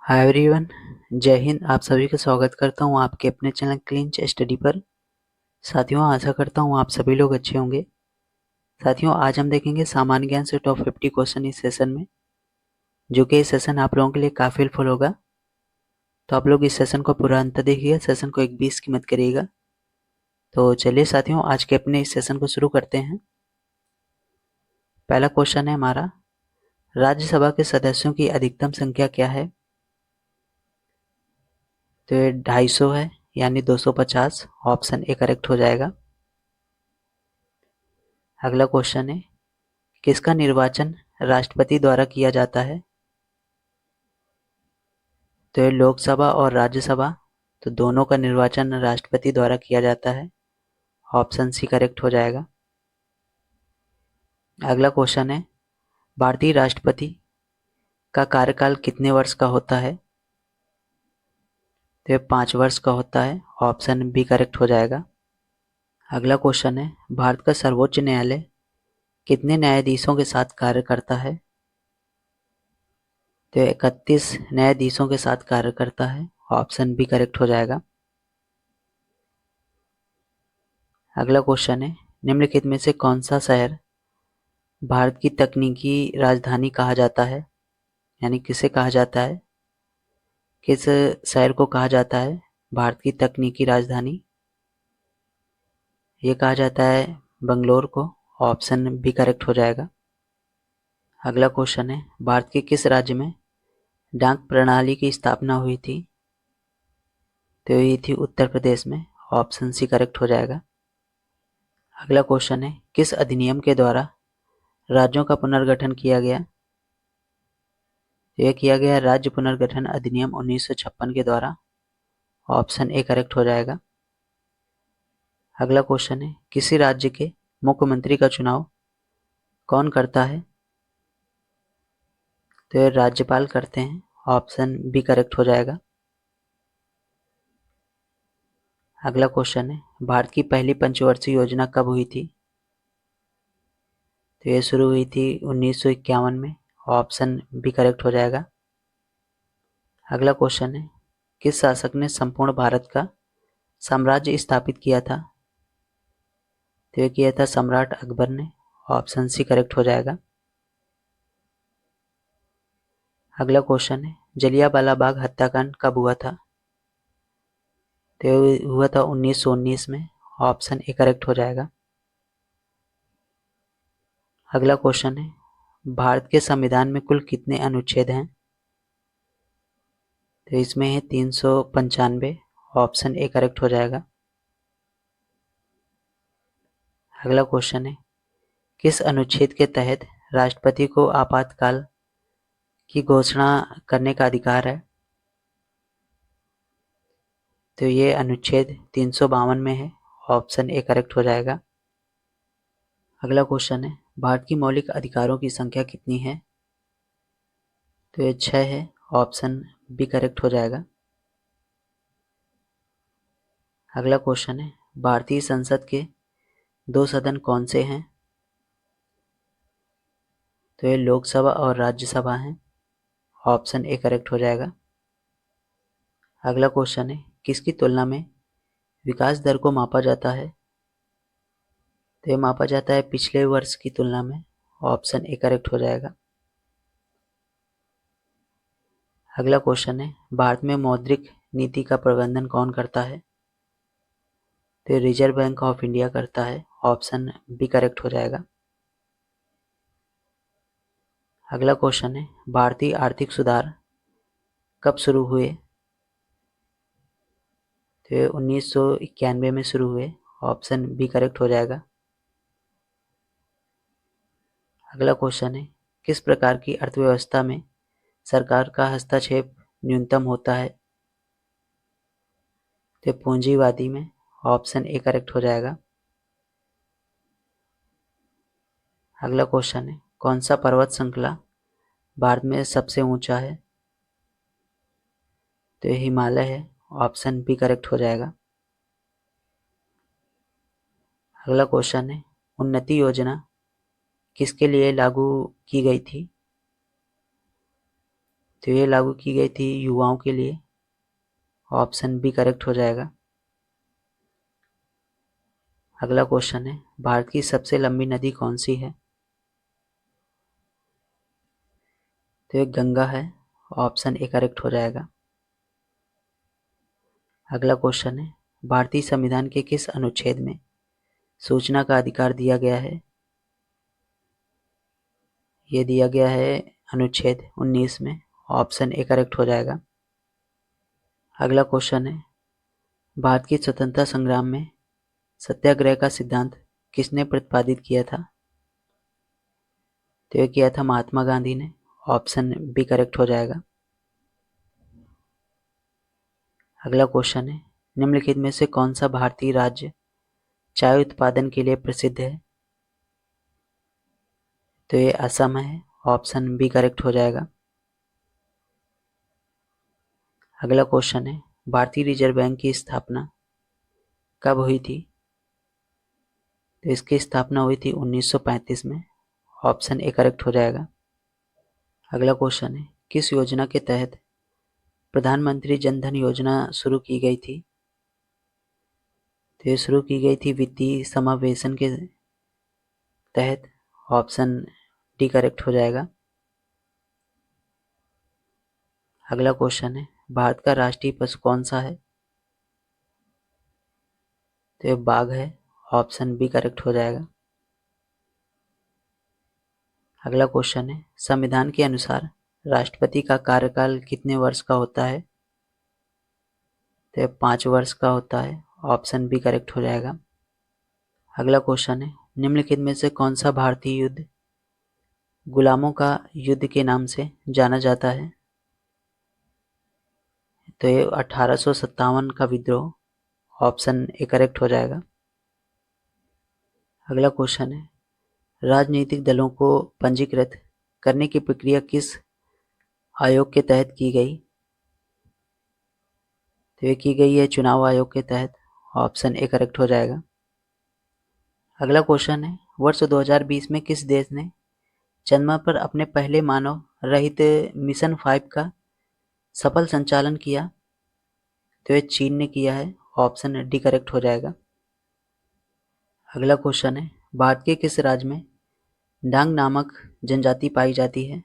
Hi everyone. जय हिंद। आप सभी का स्वागत करता हूँ आपके अपने चैनल क्लिंच स्टडी पर। साथियों, आशा करता हूँ आप सभी लोग अच्छे होंगे। साथियों, आज हम देखेंगे सामान्य ज्ञान से टॉप 50 क्वेश्चन इस सेशन में, जो कि इस सेशन आप लोगों के लिए काफ़ी हेल्पफुल होगा। तो आप लोग इस सेशन को पूरा अंत देखिएगा, सेशन को एक 20 की मत करिएगा। तो चलिए साथियों, आज के अपने इस सेशन को शुरू करते हैं। पहला क्वेश्चन है हमारा, राज्यसभा के सदस्यों की अधिकतम संख्या क्या है? तो ये 250 है, यानी 250। ऑप्शन ए करेक्ट हो जाएगा। अगला क्वेश्चन है, किसका निर्वाचन राष्ट्रपति द्वारा किया जाता है? तो ये लोकसभा और राज्यसभा, तो दोनों का निर्वाचन राष्ट्रपति द्वारा किया जाता है। ऑप्शन सी करेक्ट हो जाएगा। अगला क्वेश्चन है, भारतीय राष्ट्रपति का कार्यकाल कितने वर्ष का होता है? तो ये 5 वर्ष का होता है। ऑप्शन बी करेक्ट हो जाएगा। अगला क्वेश्चन है, भारत का सर्वोच्च न्यायालय कितने न्यायाधीशों के साथ कार्य करता है? तो 31 न्यायाधीशों के साथ कार्य करता है। ऑप्शन बी करेक्ट हो जाएगा। अगला क्वेश्चन है, निम्नलिखित में से कौन सा शहर भारत की तकनीकी राजधानी कहा जाता है? यानी किसे कहा जाता है, किस शहर को कहा जाता है भारत की तकनीकी राजधानी? ये कहा जाता है बंगलोर को। ऑप्शन बी करेक्ट हो जाएगा। अगला क्वेश्चन है, भारत के किस राज्य में डाक प्रणाली की स्थापना हुई थी? तो ये थी उत्तर प्रदेश में। ऑप्शन सी करेक्ट हो जाएगा। अगला क्वेश्चन है, किस अधिनियम के द्वारा राज्यों का पुनर्गठन किया गया? यह किया गया राज्य पुनर्गठन अधिनियम 1956 के द्वारा। ऑप्शन ए करेक्ट हो जाएगा। अगला क्वेश्चन है, किसी राज्य के मुख्यमंत्री का चुनाव कौन करता है? तो ये राज्यपाल करते हैं। ऑप्शन बी करेक्ट हो जाएगा। अगला क्वेश्चन है, भारत की पहली पंचवर्षीय योजना कब हुई थी? तो ये शुरू हुई थी 1951 में। ऑप्शन बी करेक्ट हो जाएगा। अगला क्वेश्चन है, किस शासक ने संपूर्ण भारत का साम्राज्य स्थापित किया था? तो ये किया था सम्राट अकबर ने। ऑप्शन सी करेक्ट हो जाएगा। अगला क्वेश्चन है, जलियांवाला बाग हत्याकांड कब हुआ था? तो ये हुआ था 1919 में। ऑप्शन ए करेक्ट हो जाएगा। अगला क्वेश्चन है, भारत के संविधान में कुल कितने अनुच्छेद हैं? तो इसमें है 395। ऑप्शन ए करेक्ट हो जाएगा। अगला क्वेश्चन है, किस अनुच्छेद के तहत राष्ट्रपति को आपातकाल की घोषणा करने का अधिकार है? तो ये अनुच्छेद 352 में है। ऑप्शन ए करेक्ट हो जाएगा। अगला क्वेश्चन है, भारत की मौलिक अधिकारों की संख्या कितनी है? तो ये 6 है। ऑप्शन बी करेक्ट हो जाएगा। अगला क्वेश्चन है, भारतीय संसद के 2 सदन कौन से हैं? तो ये लोकसभा और राज्यसभा हैं। ऑप्शन ए करेक्ट हो जाएगा। अगला क्वेश्चन है, किसकी तुलना में विकास दर को मापा जाता है? तो ये मापा जाता है पिछले वर्ष की तुलना में। ऑप्शन ए करेक्ट हो जाएगा। अगला क्वेश्चन है, भारत में मौद्रिक नीति का प्रबंधन कौन करता है? तो रिजर्व बैंक ऑफ इंडिया करता है। ऑप्शन बी करेक्ट हो जाएगा। अगला क्वेश्चन है, भारतीय आर्थिक सुधार कब शुरू हुए? तो ये 1991 में शुरू हुए। ऑप्शन बी करेक्ट हो जाएगा। अगला क्वेश्चन है, किस प्रकार की अर्थव्यवस्था में सरकार का हस्तक्षेप न्यूनतम होता है? तो पूंजीवादी में। ऑप्शन ए करेक्ट हो जाएगा। अगला क्वेश्चन है, कौन सा पर्वत श्रृंखला भारत में सबसे ऊंचा है? तो ये हिमालय है। ऑप्शन बी करेक्ट हो जाएगा। अगला क्वेश्चन है, उन्नति योजना किसके लिए लागू की गई थी? तो ये लागू की गई थी युवाओं के लिए। ऑप्शन बी करेक्ट हो जाएगा। अगला क्वेश्चन है, भारत की सबसे लंबी नदी कौन सी है? तो ये गंगा है। ऑप्शन ए करेक्ट हो जाएगा। अगला क्वेश्चन है, भारतीय संविधान के किस अनुच्छेद में सूचना का अधिकार दिया गया है? ये दिया गया है अनुच्छेद 19 में। ऑप्शन ए करेक्ट हो जाएगा। अगला क्वेश्चन है, भारत की स्वतंत्रता संग्राम में सत्याग्रह का सिद्धांत किसने प्रतिपादित किया था? तो ये किया था महात्मा गांधी ने। ऑप्शन बी करेक्ट हो जाएगा। अगला क्वेश्चन है, निम्नलिखित में से कौन सा भारतीय राज्य चाय उत्पादन के लिए प्रसिद्ध है? तो ये असम है। ऑप्शन बी करेक्ट हो जाएगा। अगला क्वेश्चन है, भारतीय रिजर्व बैंक की स्थापना कब हुई थी? तो इसकी स्थापना हुई थी 1935 में। ऑप्शन ए करेक्ट हो जाएगा। अगला क्वेश्चन है, किस योजना के तहत प्रधानमंत्री जन धन योजना शुरू की गई थी? तो ये शुरू की गई थी वित्तीय समावेशन के तहत। ऑप्शन डी करेक्ट हो जाएगा। अगला क्वेश्चन है, भारत का राष्ट्रीय पशु कौन सा है? तो ये बाघ है। ऑप्शन बी करेक्ट हो जाएगा। अगला क्वेश्चन है, संविधान के अनुसार राष्ट्रपति का कार्यकाल कितने वर्ष का होता है? तो ये 5 वर्ष का होता है। ऑप्शन बी करेक्ट हो जाएगा। अगला क्वेश्चन है, निम्नलिखित में से कौन सा भारतीय युद्ध गुलामों का युद्ध के नाम से जाना जाता है? तो ये 1857 का विद्रोह। ऑप्शन ए करेक्ट हो जाएगा। अगला क्वेश्चन है, राजनीतिक दलों को पंजीकृत करने की प्रक्रिया किस आयोग के तहत की गई? तो ये की गई है चुनाव आयोग के तहत। ऑप्शन ए करेक्ट हो जाएगा। अगला क्वेश्चन है, वर्ष 2020 में किस देश ने चंद्रमा पर अपने पहले मानव रहित मिशन 5 का सफल संचालन किया? तो ये चीन ने किया है। ऑप्शन डी करेक्ट हो जाएगा। अगला क्वेश्चन है, भारत के किस राज्य में डांग नामक जनजाति पाई जाती है?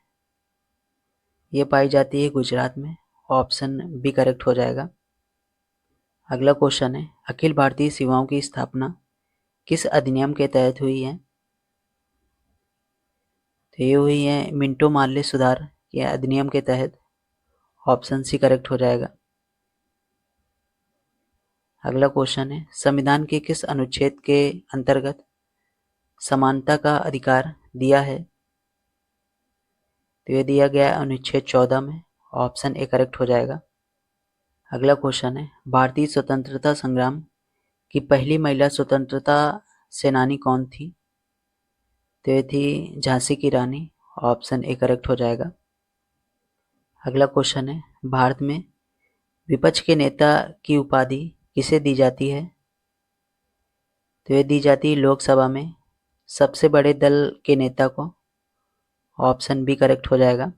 ये पाई जाती है गुजरात में। ऑप्शन बी करेक्ट हो जाएगा। अगला क्वेश्चन है, अखिल भारतीय सेवाओं की स्थापना किस अधिनियम के तहत हुई है? तो ये हुई है मिंटो मार्ले सुधार के अधिनियम के तहत। ऑप्शन सी करेक्ट हो जाएगा। अगला क्वेश्चन है, संविधान के किस अनुच्छेद के अंतर्गत समानता का अधिकार दिया है? तो ये दिया गया है अनुच्छेद 14 में। ऑप्शन ए करेक्ट हो जाएगा। अगला क्वेश्चन है, भारतीय स्वतंत्रता संग्राम की पहली महिला स्वतंत्रता सेनानी कौन थी? तो ये थी झांसी की रानी। ऑप्शन ए करेक्ट हो जाएगा। अगला क्वेश्चन है, भारत में विपक्ष के नेता की उपाधि किसे दी जाती है? तो ये दी जाती है लोकसभा में सबसे बड़े दल के नेता को। ऑप्शन बी करेक्ट हो जाएगा।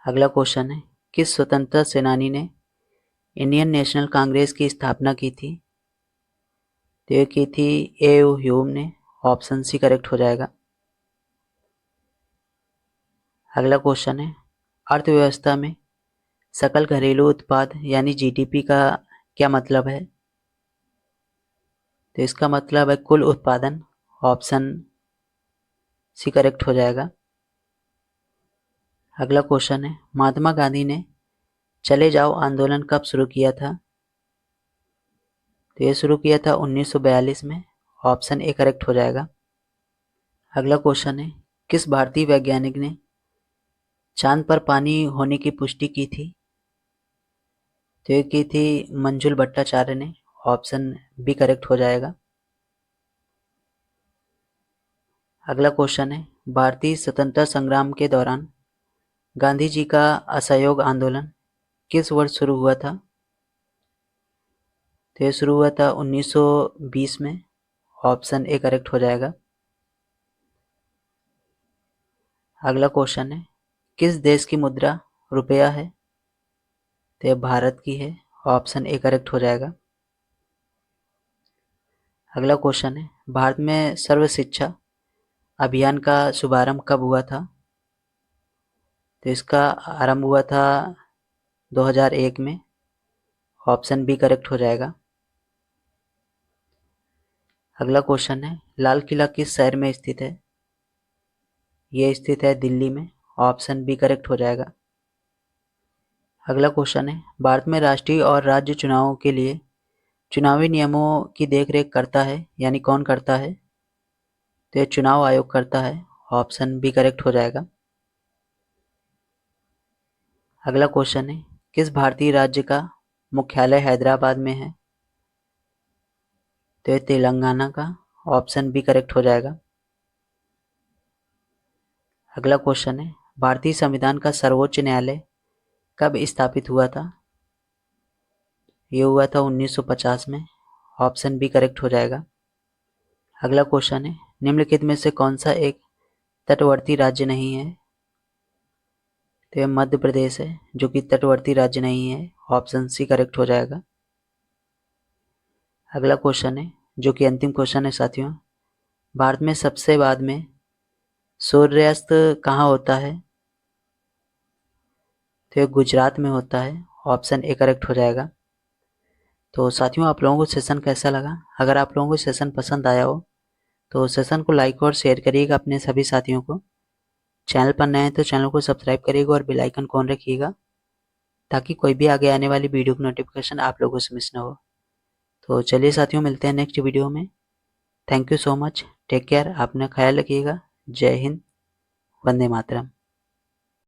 अगला क्वेश्चन है, किस स्वतंत्रता सेनानी ने इंडियन नेशनल कांग्रेस की स्थापना की थी? तो ये की थी ए.यू. ह्यूम ने। ऑप्शन सी करेक्ट हो जाएगा। अगला क्वेश्चन है, अर्थव्यवस्था में सकल घरेलू उत्पाद यानी जीडीपी का क्या मतलब है? तो इसका मतलब है कुल उत्पादन। ऑप्शन सी करेक्ट हो जाएगा। अगला क्वेश्चन है, महात्मा गांधी ने चले जाओ आंदोलन कब शुरू किया था? तो ये शुरू किया था 1942 में। ऑप्शन ए करेक्ट हो जाएगा। अगला क्वेश्चन है, किस भारतीय वैज्ञानिक ने चांद पर पानी होने की पुष्टि की थी? तो ये की थी मंजुल भट्टाचार्य ने। ऑप्शन बी करेक्ट हो जाएगा। अगला क्वेश्चन है, भारतीय स्वतंत्रता संग्राम के दौरान गांधी जी का असहयोग आंदोलन किस वर्ष शुरू हुआ था? तो ये शुरू हुआ था 1920 में। ऑप्शन ए करेक्ट हो जाएगा। अगला क्वेश्चन है, किस देश की मुद्रा रुपया है? तो ये भारत की है। ऑप्शन ए करेक्ट हो जाएगा। अगला क्वेश्चन है, भारत में सर्व शिक्षा अभियान का शुभारंभ कब हुआ था? तो इसका आरंभ हुआ था 2001 में। ऑप्शन बी करेक्ट हो जाएगा। अगला क्वेश्चन है, लाल किला किस शहर में स्थित है? ये स्थित है दिल्ली में। ऑप्शन बी करेक्ट हो जाएगा। अगला क्वेश्चन है, भारत में राष्ट्रीय और राज्य चुनावों के लिए चुनावी नियमों की देखरेख करता है, यानी कौन करता है? तो ये चुनाव आयोग करता है। ऑप्शन बी करेक्ट हो जाएगा। अगला क्वेश्चन है, किस भारतीय राज्य का मुख्यालय हैदराबाद में है? तो ये तेलंगाना का। ऑप्शन बी करेक्ट हो जाएगा। अगला क्वेश्चन है, भारतीय संविधान का सर्वोच्च न्यायालय कब स्थापित हुआ था? ये हुआ था 1950 में। ऑप्शन बी करेक्ट हो जाएगा। अगला क्वेश्चन है, निम्नलिखित में से कौन सा एक तटवर्ती राज्य नहीं है? तो यह मध्य प्रदेश है, जो कि तटवर्ती राज्य नहीं है। ऑप्शन सी करेक्ट हो जाएगा। अगला क्वेश्चन है, जो कि अंतिम क्वेश्चन है साथियों, भारत में सबसे बाद में सूर्यास्त कहाँ होता है? तो ये गुजरात में होता है। ऑप्शन ए करेक्ट हो जाएगा। तो साथियों, आप लोगों को सेशन कैसा लगा? अगर आप लोगों को सेशन पसंद आया हो तो सेशन को लाइक और शेयर करिएगा अपने सभी साथियों को। चैनल पर नए हैं तो चैनल को सब्सक्राइब करिएगा और बेल आइकन को ऑन रखिएगा, ताकि कोई भी आगे आने वाली वीडियो की नोटिफिकेशन आप लोगों से मिस ना हो। तो चलिए साथियों, मिलते हैं नेक्स्ट वीडियो में। Thank you so much. Take care. अपना ख्याल रखिएगा। जय हिंद। वंदे मातरम।